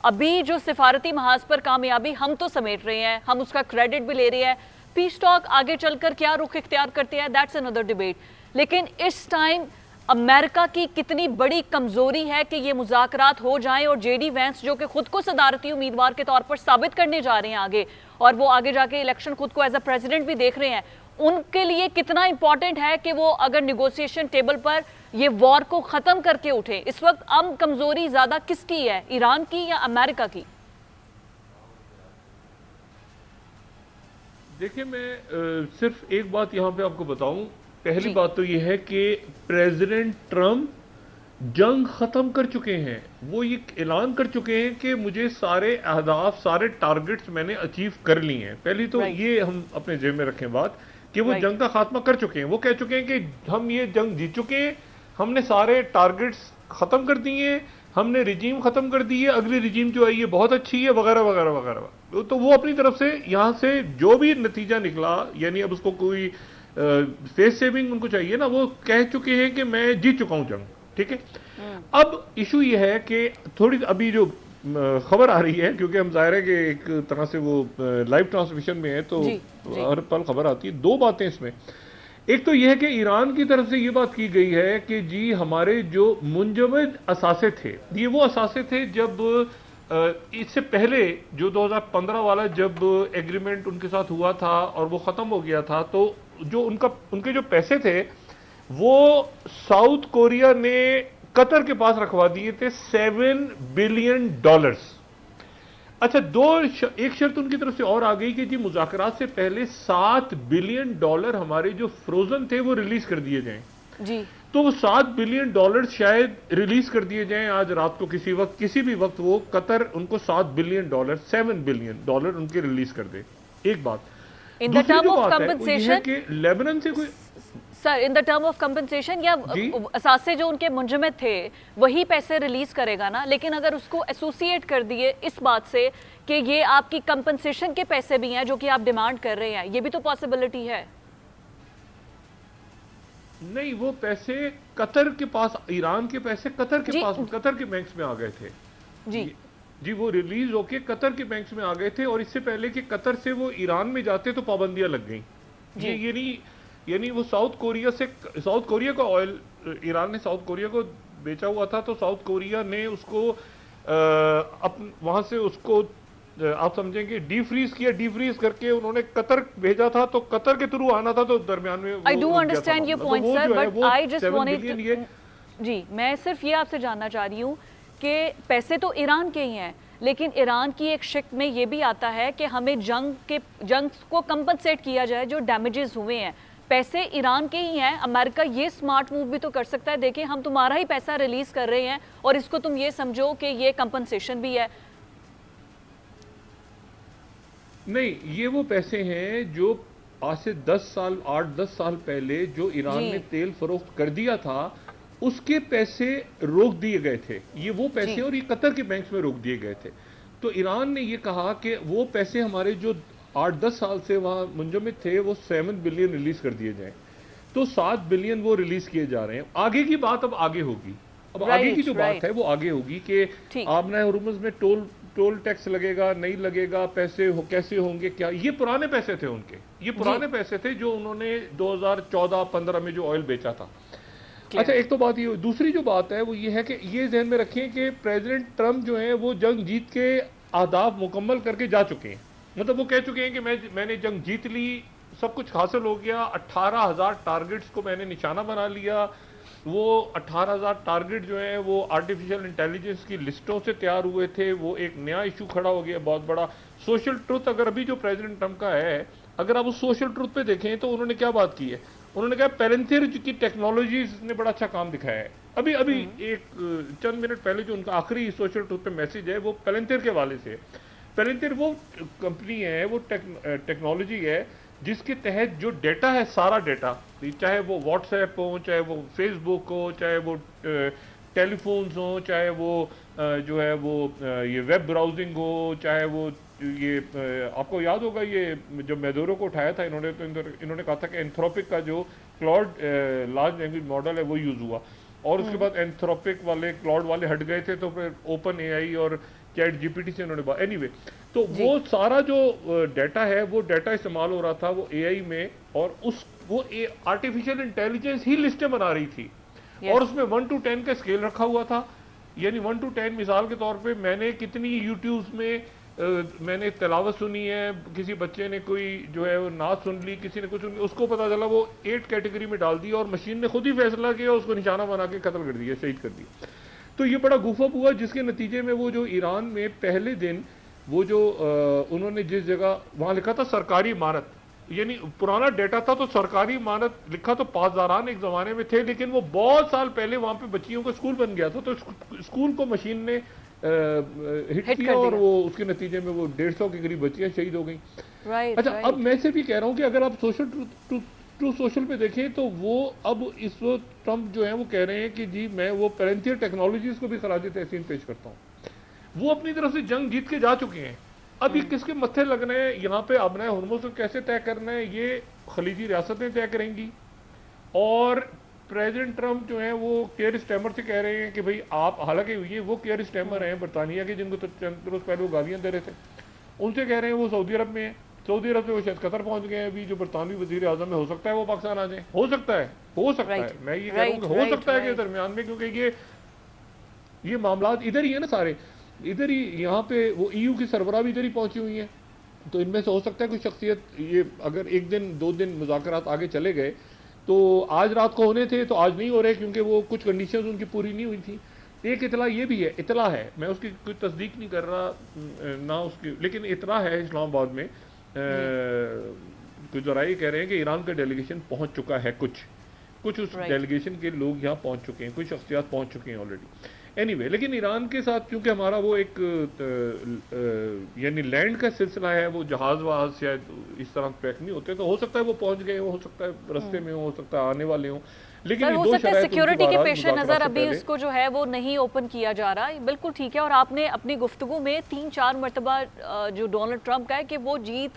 अभी जो सिफारती महाज पर कामयाबी हम तो समेट रहे हैं, हम उसका क्रेडिट भी ले रहे हैं, पीस टॉक आगे चलकर क्या रुख इख्तियार करते हैं, दैट्स अनदर डिबेट। लेकिन इस टाइम अमेरिका की कितनी बड़ी कमजोरी है कि ये मुज़ाकरात हो जाएं और जेडी वैंस जो कि खुद को सदारती उम्मीदवार के तौर पर साबित करने जा रहे हैं आगे, और वो आगे जाके इलेक्शन खुद को एज अ प्रेसिडेंट भी देख रहे हैं, उनके लिए कितना इंपॉर्टेंट है कि वो अगर निगोशिएशन टेबल पर ये वॉर को खत्म करके उठे। इस वक्त कमजोरी ज्यादा किसकी है, ईरान की या अमेरिका की? देखिए, मैं सिर्फ एक बात यहां पे आपको बताऊं। पहली जी। बात तो यह है कि प्रेसिडेंट ट्रम्प जंग खत्म कर चुके हैं। वो ये ऐलान कर चुके हैं कि मुझे सारे अहदाफ, सारे टारगेट्स मैंने अचीव कर लिए हैं। पहली तो राइट। ये हम अपने जेब में रखें बात कि वो राइट। जंग का खात्मा कर चुके हैं। वो कह चुके हैं कि हम ये जंग जीत चुके हैं, हमने सारे टारगेट्स खत्म कर दिए हैं, हमने रिजीम खत्म कर दी है, अगली रिजीम जो आई है बहुत अच्छी है, वगैरह वगैरह वगैरह। तो वो अपनी तरफ से यहां से जो भी नतीजा निकला, यानी अब उसको कोई फेस सेविंग उनको चाहिए ना, वो कह चुके हैं कि मैं जीत चुका हूं जंग। ठीक है। अब इशू ये है कि थोड़ी अभी जो खबर आ रही है, क्योंकि हम जाहिर है कि एक तरह से वो लाइव ट्रांसमिशन में है, तो जी। जी। हर पल खबर आती है। दो बातें इसमें, एक तो यह है कि ईरान की तरफ से यह बात की गई है कि जी हमारे जो मुंजमद असासे थे, ये वो असासे थे जब इससे पहले जो 2015 वाला जब एग्रीमेंट उनके साथ हुआ था और वो खत्म हो गया था, तो जो उनके जो पैसे थे वो साउथ कोरिया ने कतर के पास रखवा दिए थे, $7 बिलियन। अच्छा, एक शर्त उनकी तरफ से और आ गई कि जी मुज़ाकरात से पहले $7 बिलियन हमारे जो फ्रोजन थे वो रिलीज कर दिए जाएं। जी। तो वो $7 बिलियन शायद रिलीज कर दिए जाएं आज रात को, किसी वक्त, किसी भी वक्त वो कतर उनको $7 बिलियन, $7 बिलियन उनके रिलीज कर दे। एक बात। इन द दूसरी टर्म जो ऑफ बात है वो ये है कंपनसेशन, कि लेबनान से कोई sir, in the term of compensation या जी असासे जो उनके मुंजमद थे वही पैसे रिलीज करेगा ना, लेकिन अगर उसको एसोसिएट कर दिए इस बात से कि ये आपकी कंपनसेशन के पैसे भी हैं जो कि आप डिमांड कर रहे हैं, ये भी तो पॉसिबिलिटी है। नहीं, वो पैसे कतर के पास, ईरान के पैसे कतर के जी। पास, कतर के बैंक्स में आ गए थे। जी। जी, जी, वो रिलीज होके कतर के बैंक्स में आ गए थे, और इससे पहले कि कतर से वो ईरान में जाते तो पाबंदियां लग गई। जी। ये नहीं, यानी वो साउथ कोरिया का ऑयल, ईरान ने साउथ कोरिया को बेचा हुआ था, तो साउथ कोरिया ने उसको वहां से उसको आप समझेंगे डीफ्रीज किया, डीफ्रीज करके उन्होंने कतर भेजा था, तो कतर के थ्रू आना था, तो दरमियान में आई वो डू रुक गया था अंडरस्टैंड योर मामला। तो पॉइंट वो सर, जो है बट वो आई जस्ट 7 बिलियन ये। जी, मैं सिर्फ ये आपसे जानना चाह रही हूँ कि पैसे तो ईरान के ही हैं, लेकिन ईरान की एक शिक में ये भी आता है कि हमें जंग को कंपनसेट किया जाए जो डैमेजेस हुए हैं। पैसे ईरान के ही हैं, अमेरिका ये स्मार्ट मूव भी तो कर सकता है, देखिए हम तुम्हारा ही पैसा रिलीज कर रहे हैं और इसको तुम ये समझो कि ये कंपनसेशन भी है। नहीं, ये वो पैसे हैं जो आज से 8-10 साल पहले जो ईरान जी। ने तेल फरोख्त कर दिया था, उसके पैसे रोक दिए गए थे। ये वो पैसे, जी। और ये कतर के बैंक्स में रोक दिए गए थे। तो ईरान ने ये कहा कि वो पैसे हमारे जो 8-10 साल से वहां मुंजमद थे, वो 7 बिलियन रिलीज कर दिए जाएं। तो 7 बिलियन वो रिलीज किए जा रहे हैं। आगे की बात अब आगे होगी। अब आगे की जो बात है वो आगे होगी कि आमना हुर्मुज़ में टोल टैक्स लगेगा, नहीं लगेगा, पैसे कैसे होंगे, क्या। ये पुराने पैसे थे उनके, ये पुराने पैसे थे जो उन्होंने 2014-15 में जो ऑयल बेचा था। अच्छा, एक तो बात ये, दूसरी जो बात है वो ये है कि ये ध्यान में रखें कि प्रेसिडेंट ट्रम्प जो है वो जंग जीत के आदाफ मुकम्मल करके जा चुके हैं। मतलब वो कह चुके हैं कि मैंने जंग जीत ली, सब कुछ हासिल हो गया, 18,000 टारगेट्स को मैंने निशाना बना लिया। वो 18,000 टारगेट जो हैं वो आर्टिफिशियल इंटेलिजेंस की लिस्टों से तैयार हुए थे। वो एक नया इशू खड़ा हो गया बहुत बड़ा, सोशल ट्रुथ। अगर अभी जो प्रेसिडेंट ट्रम्प का है, अगर आप उस सोशल ट्रुथ पे देखें तो उन्होंने क्या बात की है, उन्होंने कहा पेलेंथिर की टेक्नोलॉजी ने बड़ा अच्छा काम दिखाया है। अभी एक चंद मिनट पहले जो उनका आखिरी सोशल ट्रुथ पे मैसेज है वो पेलेंथिर के हवाले से। पेलेंथिर वो कंपनी है, वो टेक्नोलॉजी है जिसके तहत जो डेटा है, सारा डेटा, चाहे वो व्हाट्सएप हो, चाहे वो फेसबुक हो, चाहे वो टेलीफोन्स हो, चाहे वो जो है वो ये वेब ब्राउजिंग हो, चाहे वो ये आपको याद होगा ये जब मैदोरो को उठाया था इन्होंने, तो इन्होंने कहा था कि एंथ्रोपिक का जो क्लाउड लार्ज लैंग्वेज मॉडल है वो यूज हुआ, और उसके बाद एंथ्रोपिक वाले, क्लाउड वाले हट गए थे, तो फिर ओपन एआई और चैट जीपीटी से उन्होंने बात, एनीवे तो वो सारा जो डाटा है वो डाटा इस्तेमाल हो रहा था वो एआई में, और वो आर्टिफिशियल इंटेलिजेंस ही लिस्टें बना रही थी। और उसमें 1 to 10 का स्केल रखा हुआ था, यानी 1 to 10 मिसाल के तौर पे मैंने कितनी यूट्यूब में मैंने तिलावत सुनी है, किसी बच्चे ने कोई जो है वो नात सुन ली, किसी ने कुछ सुन ली, उसको पता चला वो 8 कैटेगरी में डाल दिया और मशीन ने खुद ही फैसला किया, उसको निशाना बना के कत्ल कर दिया, शहीद कर दिया। तो ये बड़ा गुफअप हुआ, जिसके नतीजे में वो जो ईरान में पहले दिन वो जो उन्होंने जिस जगह वहाँ लिखा था सरकारी इमारत, यानी पुराना डेटा था तो सरकारी इमारत लिखा तो पासदारान एक ज़माने में थे, लेकिन वो बहुत साल पहले वहाँ पे बच्चियों का स्कूल बन गया था, तो स्कूल को मशीन ने हिट किया और वो उसके नतीजे में वो 150 के करीब बच्चियां शहीद हो गई। अच्छा, अब मैं से भी कह रहा हूँ कि अगर आप ट्रू सोशल पे देखें तो वो अब इस वक्त ट्रंप जो है वो कह रहे हैं कि जी मैं वो पेरेंथियल टेक्नोलॉजीज को भी खराज तहसीन पेश करता हूँ। वो अपनी तरफ से जंग जीत के जा चुके हैं, अब ये किसके मत्थे लगना है, यहाँ पे अपना हुर्मुज़ को कैसे तय करना है, ये खलीजी रियासतें तय करेंगी। और प्रेसिडेंट ट्रंप जो है वो केयर स्टैमर से कह रहे हैं कि भाई आप, हालांकि ये वो केयर स्टैमर हैं बरतानिया के जिनको तो चंद रोज पहले वो गालियां दे रहे थे, उनसे कह रहे हैं वो सऊदी अरब में है, सऊदी अरब से वो शायद कतर पहुंच गए हैं। अभी जो बरतानवी वजीर आजम है, हो सकता है वो पाकिस्तान आ जाए, हो सकता है मैं ये कह रहा हूँ हो सकता है कि दरमियान में, क्योंकि ये मामला इधर ही है ना सारे, इधर ही, यहाँ पे वो EU की सरबराह भी इधर ही पहुंची हुई है, तो इनमें से हो सकता है कोई शख्सियत, ये अगर 1 दिन 2 दिन मुज़ाकरात आगे चले गए तो आज रात को होने थे तो आज नहीं हो रहे, क्योंकि वो कुछ कंडीशंस उनकी पूरी नहीं हुई थी। एक इतला ये भी है, इतला है, मैं उसकी कोई तस्दीक नहीं कर रहा ना उसकी, लेकिन इतला है इस्लामाबाद में कुछ जराये कह रहे हैं कि ईरान का डेलीगेशन पहुंच चुका है, कुछ उस डेलीगेशन के लोग यहाँ पहुंच चुके हैं, कुछ शख्सियात पहुंच चुके हैं ऑलरेडी। एनीवे, लेकिन ईरान के साथ क्योंकि हमारा वो एक यानी लैंड का सिलसिला है, वो जहाज वहाज शायद इस तरह ट्रैक नहीं होते, तो हो सकता है वो पहुंच गए, हो सकता है रास्ते में हो सकता है आने वाले हों, लेकिन हो सकता है सिक्योरिटी के पेश नजर अभी उसको जो है वो नहीं ओपन किया जा रहा। बिल्कुल ठीक है। और आपने अपनी गुफ्तगू में 3-4 मरतबा जो डोनाल्ड ट्रंप का है कि वो जीत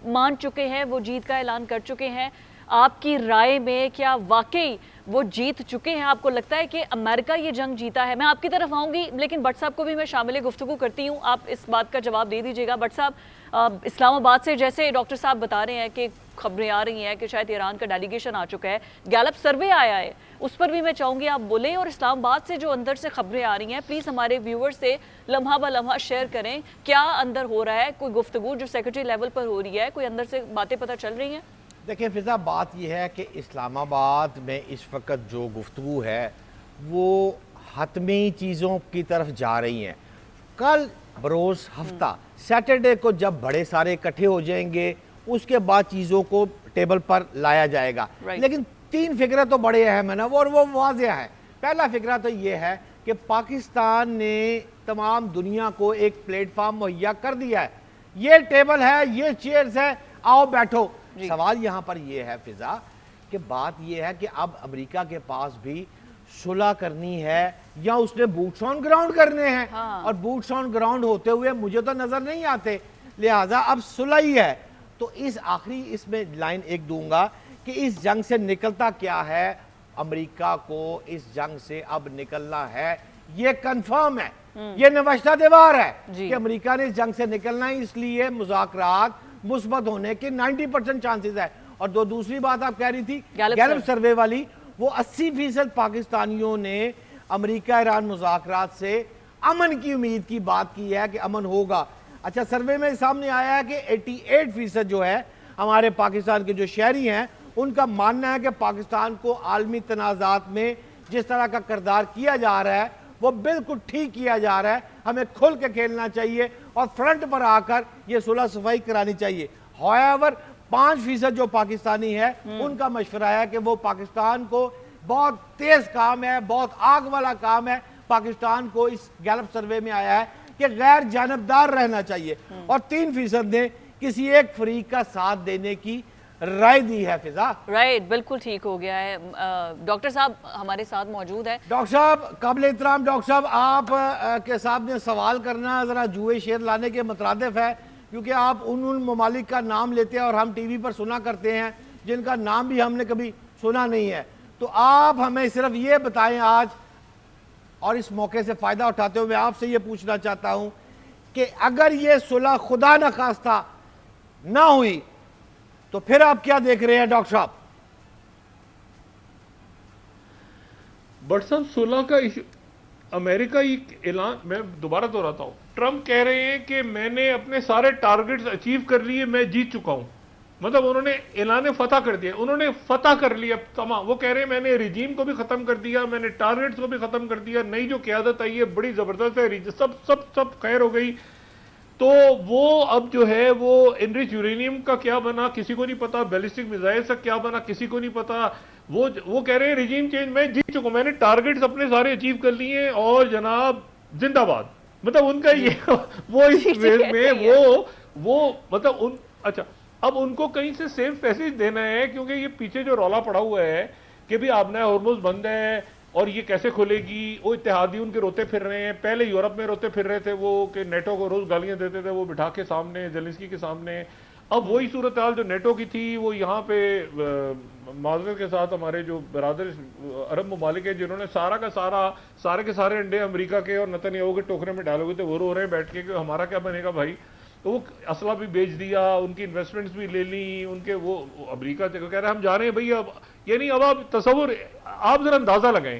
मान चुके हैं, वो जीत का ऐलान कर चुके हैं। आपकी राय में क्या वाकई वो जीत चुके हैं? आपको लगता है कि अमेरिका ये जंग जीता है? मैं आपकी तरफ आऊंगी, लेकिन भट्ट साहब को भी मैं शामिल गुफ्तगू करती हूँ, आप इस बात का जवाब दे दीजिएगा। भट्ट साहब, इस्लामाबाद से जैसे डॉक्टर साहब बता रहे हैं कि खबरें आ रही हैं कि शायद ईरान का डेलीगेशन आ चुका है, गैलप सर्वे आया है, उस पर भी मैं चाहूँगी आप बोलें। और इस्लामाबाद से जो अंदर से खबरें आ रही हैं, प्लीज़ हमारे व्यूअर्स से लम्हा ब लम्हा शेयर करें, क्या अंदर हो रहा है? कोई गुफ्तगू जो सेक्रेटरी लेवल पर हो रही है, कोई अंदर से बातें पता चल रही हैं? देखिए फिजा, बात यह है कि इस्लामाबाद में इस वक्त जो गुफ्तगू है वो हतमी चीज़ों की तरफ जा रही हैं। कल बरोज़ हफ्ता सैटरडे को जब बड़े सारे इकट्ठे हो जाएंगे, उसके बाद चीज़ों को टेबल पर लाया जाएगा। लेकिन 3 फिक्रे तो बड़े अहम है ना, और वो वाज़ेह है। पहला फिक्रा तो ये है कि पाकिस्तान ने तमाम दुनिया को एक प्लेटफार्म मुहैया कर दिया है, ये टेबल है, ये चेयर्स है, आओ बैठो। सवाल यहाँ पर यह है फिजा कि बात यह है कि अब अमेरिका के पास भी सुलह करनी है या उसने बूट्स ऑन ग्राउंड करने हैं। और बूट्स ऑन ग्राउंड होते हुए मुझे तो नजर नहीं आते, लिहाजा अब सुलह ही है। तो इस आखिरी इसमें लाइन एक दूंगा कि इस जंग से निकलता क्या है, अमेरिका को इस जंग से अब निकलना है, ये कंफर्म है, ये नवश्ता दीवार है कि अमेरिका ने इस जंग से निकलना है। इसलिए मुज़ाकरात मुस्बत होने के 90% चांसेस है। और दूसरी बात आप कह रही थी गैलप सर्वे वाली, वो 80% पाकिस्तानियों ने अमेरिका ईरान मुज़ाकरात से अमन की उम्मीद की बात की है कि अमन होगा। अच्छा, सर्वे में सामने आया है कि 88% जो है हमारे पाकिस्तान के जो शहरी हैं उनका मानना है कि पाकिस्तान को आलमी तनाज़ात में जिस तरह का किरदार किया जा रहा है वो बिल्कुल ठीक किया जा रहा है, हमें खुल के खेलना चाहिए और फ्रंट पर आकर ये सुलह सफाई करानी चाहिए। हाउएवर 5% जो पाकिस्तानी है उनका मशवरा है कि वो पाकिस्तान को, बहुत तेज काम है, बहुत आग वाला काम है, पाकिस्तान को इस गैलप सर्वे में आया है कि गैर जानबदार रहना चाहिए। और 3% ने किसी एक फरीक का साथ देने की राय दी है फिजा। राइट, बिल्कुल ठीक हो गया है। डॉक्टर साहब हमारे साथ मौजूद है। डॉक्टर साहब काबिल एहतराम, डॉक्टर साहब आप के सामने सवाल करना जरा जुए शेर लाने के मुतरादिफ है, क्योंकि आप उन ममालिक का नाम लेते हैं और हम टीवी पर सुना करते हैं जिनका नाम भी हमने कभी सुना नहीं है। तो आप हमें सिर्फ ये बताएं आज, और इस मौके से फायदा उठाते हुए मैं आपसे ये पूछना चाहता हूं कि अगर ये सुलह खुदा न खास्ता ना हुई तो फिर आप क्या देख रहे हैं डॉक्टर साहब? बट साहब 16 का इशू अमेरिका ये ऐलान, मैं दोबारा दोहराता हूं, ट्रम्प कह रहे हैं कि मैंने अपने सारे टारगेट्स अचीव कर लिए, मैं जीत चुका हूं। मतलब उन्होंने ऐलान फतह कर दिया, उन्होंने फतह कर लिया तमाम। वो कह रहे हैं मैंने रिजीम को भी खत्म कर दिया, मैंने टारगेट्स को भी खत्म कर दिया, नई जो क्यादत आई है बड़ी जबरदस्त है, सब सब सब खैर हो गई। तो वो अब जो है वो एनरिच यूरेनियम का क्या बना किसी को नहीं पता, बैलिस्टिक मिसाइल का क्या बना किसी को नहीं पता। वो कह रहे हैं रिजीम चेंज मैं जीत चुका, मैंने टारगेट्स अपने सारे अचीव कर लिए हैं और जनाब जिंदाबाद। मतलब उनका ये वो इस वेज में वो मतलब उन अच्छा अब उनको कहीं से सेम पैसेज देना है, क्योंकि ये पीछे जो रौला पड़ा हुआ है कि भी आपने हॉर्मुज बंद है और ये कैसे खुलेगी। वो इत्तेहादी उनके रोते फिर रहे हैं, पहले यूरोप में रोते फिर रहे थे वो कि नेटो को रोज गालियां देते थे वो बिठा के सामने जेलेंस्की के सामने। अब वही सूरत हाल जो नेटो की थी वो यहाँ पे माजरत के साथ हमारे जो बरादर अरब ममालिक है जिन्होंने सारे के सारे अंडे अमेरिका के और नेतन्याहू के टोकरे में डाले हुए थे, वो रो रहे हैं बैठ के कि हमारा क्या बनेगा भाई। तो वो असला भी बेच दिया, उनकी इन्वेस्टमेंट्स भी ले ली उनके, वो अमेरिका कह रहे हैं हम जा रहे हैं भाई। अब यानी अब आप तस्वुर आप जरा अंदाजा लगाएं